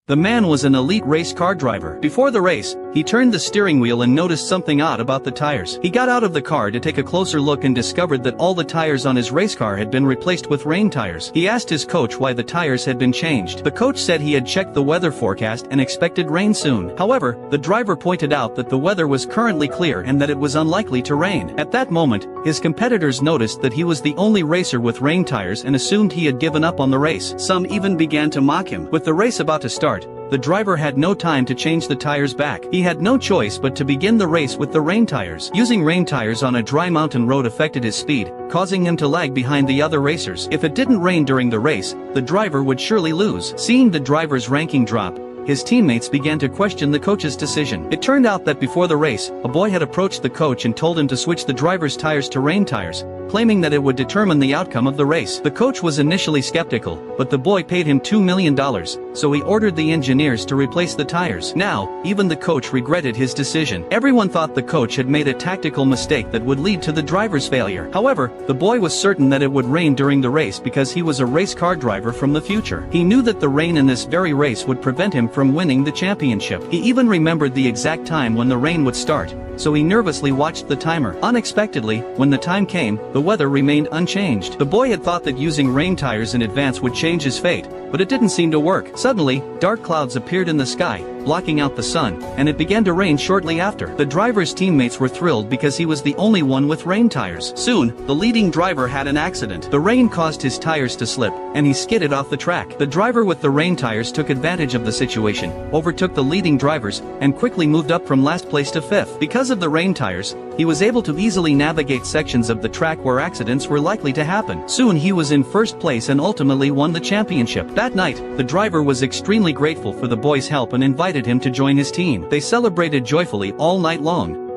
The man was an elite race car driver. Before the race, he turned the steering wheel and noticed something odd about the tires. He got out of the car to take a closer look and discovered that all the tires on his race car had been replaced with rain tires. He asked his coach why the tires had been changed. The coach said he had checked the weather forecast and expected rain soon. However, the driver pointed out that the weather was currently clear and that it was unlikely to rain. At that moment, his competitors noticed that he was the only racer with rain tires and assumed he had given up on the race. Some even began to mock him. With the race about to start, the driver had no time to change the tires back. He had no choice but to begin the race with the rain tires. Using rain tires on a dry mountain road affected his speed, causing him to lag behind the other racers. If it didn't rain during the race, the driver would surely lose. Seeing the driver's ranking drop, his teammates began to question the coach's decision. It turned out that before the race, a boy had approached the coach and told him to switch the driver's tires to rain tires, claiming that it would determine the outcome of the race. The coach was initially skeptical, but the boy paid him $2 million, so he ordered the engineers to replace the tires. Now, even the coach regretted his decision. Everyone thought the coach had made a tactical mistake that would lead to the driver's failure. However, the boy was certain that it would rain during the race because he was a race car driver from the future. He knew that the rain in this very race would prevent him from winning the championship. He even remembered the exact time when the rain would start, so he nervously watched the timer. Unexpectedly, when the time came, the weather remained unchanged. The boy had thought that using rain tires in advance would change his fate, but it didn't seem to work. Suddenly, dark clouds appeared in the sky, blocking out the sun, and it began to rain shortly after. The driver's teammates were thrilled because he was the only one with rain tires. Soon, the leading driver had an accident. The rain caused his tires to slip, and he skidded off the track. The driver with the rain tires took advantage of the situation, overtook the leading drivers, and quickly moved up from last place to fifth. Because of the rain tires, he was able to easily navigate sections of the track where accidents were likely to happen. Soon he was in first place and ultimately won the championship. That night, the driver was extremely grateful for the boy's help and invited him to join his team. They celebrated joyfully all night long.